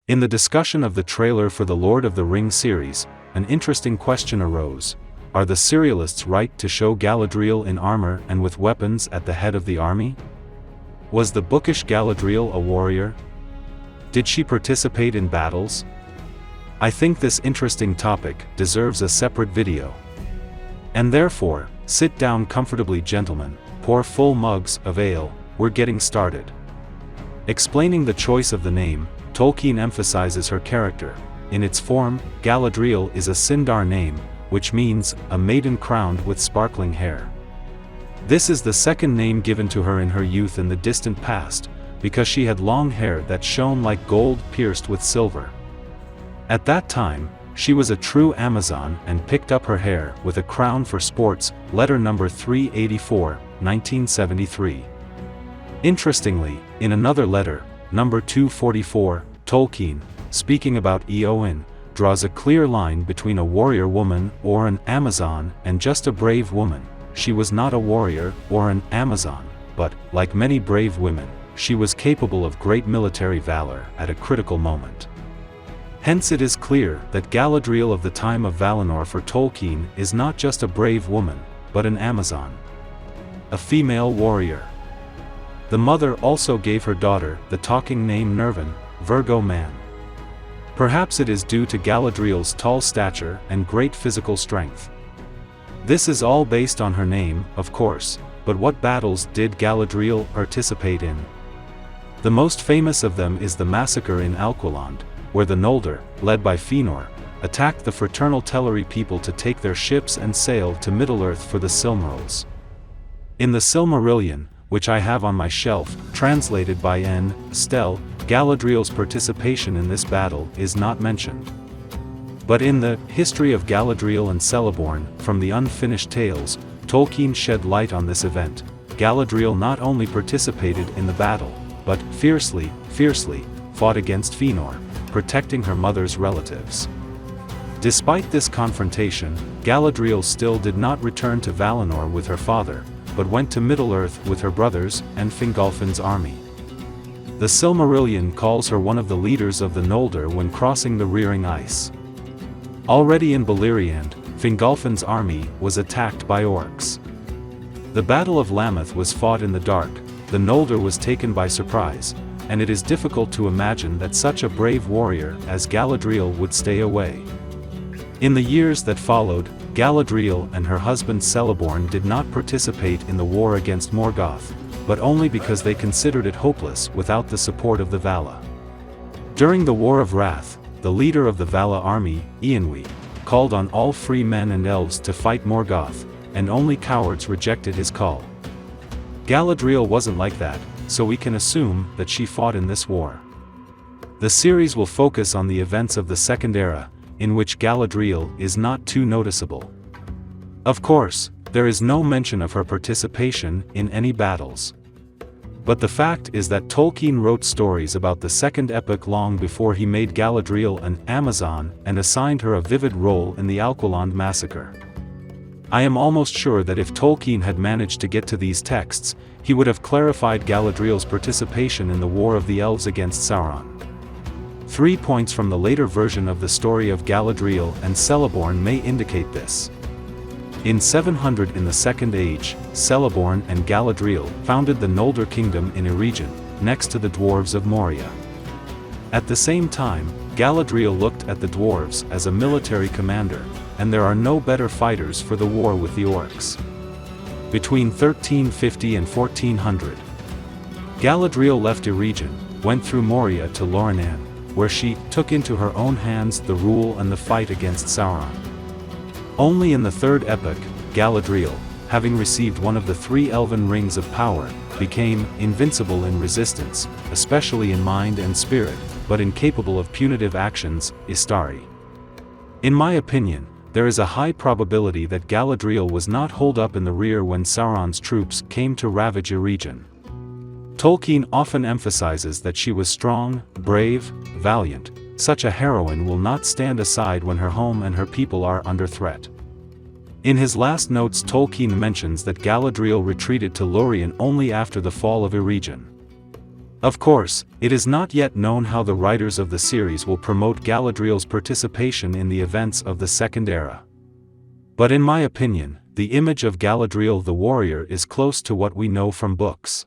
In the discussion of the trailer for the Lord of the Rings series, an interesting question arose. Are the serialists right to show Galadriel in armor and with weapons at the head of the army? Was the bookish Galadriel a warrior? Did she participate in battles? I think this interesting topic deserves a separate video. And therefore, sit down comfortably, gentlemen, pour full mugs of ale, we're getting started. Explaining the choice of the name, Tolkien emphasizes her character. In its form, Galadriel is a Sindar name, which means a maiden crowned with sparkling hair. This is the second name given to her in her youth in the distant past, because she had long hair that shone like gold pierced with silver. At that time, she was a true Amazon and picked up her hair with a crown for sports. Letter number 384, 1973. Interestingly, in another letter, number 244, Tolkien, speaking about Eowyn, draws a clear line between a warrior woman or an Amazon and just a brave woman. She was not a warrior or an Amazon, but, like many brave women, she was capable of great military valor at a critical moment. Hence it is clear that Galadriel of the time of Valinor for Tolkien is not just a brave woman, but an Amazon. A female warrior. The mother also gave her daughter the talking name Nervin, Virgo man. Perhaps it is due to Galadriel's tall stature and great physical strength. This is all based on her name, of course, but what battles did Galadriel participate in? The most famous of them is the massacre in Alquilond, where the Noldor, led by Fëanor, attacked the fraternal Teleri people to take their ships and sail to Middle-earth for the Silmarils. In the Silmarillion, which I have on my shelf, translated by N. Stell, Galadriel's participation in this battle is not mentioned. But in the History of Galadriel and Celeborn, from the Unfinished Tales, Tolkien shed light on this event. Galadriel not only participated in the battle, but fiercely fought against Fëanor, protecting her mother's relatives. Despite this confrontation, Galadriel still did not return to Valinor with her father, but went to Middle-earth with her brothers and Fingolfin's army. The Silmarillion calls her one of the leaders of the Noldor when crossing the rearing ice. Already in Beleriand, Fingolfin's army was attacked by orcs. The Battle of Lamath was fought in the dark, the Noldor was taken by surprise, and it is difficult to imagine that such a brave warrior as Galadriel would stay away. In the years that followed, Galadriel and her husband Celeborn did not participate in the war against Morgoth, but only because they considered it hopeless without the support of the Vala. During the War of Wrath, the leader of the Vala army, Eowyn, called on all free men and elves to fight Morgoth, and only cowards rejected his call. Galadriel wasn't like that, so we can assume that she fought in this war. The series will focus on the events of the Second Era, in which Galadriel is not too noticeable. Of course, there is no mention of her participation in any battles. But the fact is that Tolkien wrote stories about the Second Epoch long before he made Galadriel an Amazon and assigned her a vivid role in the Alquilond massacre. I am almost sure that if Tolkien had managed to get to these texts, he would have clarified Galadriel's participation in the War of the Elves against Sauron. 3 points from the later version of the story of Galadriel and Celeborn may indicate this. In 700 in the Second Age, Celeborn and Galadriel founded the Noldor kingdom in Eregion, next to the dwarves of Moria. At the same time, Galadriel looked at the dwarves as a military commander, and there are no better fighters for the war with the orcs. Between 1350 and 1400, Galadriel left Eregion, went through Moria to Lothlórien, where she took into her own hands the rule and the fight against Sauron. Only in the Third Epoch, Galadriel, having received one of the 3 elven rings of power, became invincible in resistance, especially in mind and spirit, but incapable of punitive actions, Istari. In my opinion, there is a high probability that Galadriel was not holed up in the rear when Sauron's troops came to ravage Eregion. Tolkien often emphasizes that she was strong, brave, valiant. Such a heroine will not stand aside when her home and her people are under threat. In his last notes, Tolkien mentions that Galadriel retreated to Lothlórien only after the fall of Eregion. Of course, it is not yet known how the writers of the series will promote Galadriel's participation in the events of the Second Era. But in my opinion, the image of Galadriel the warrior is close to what we know from books.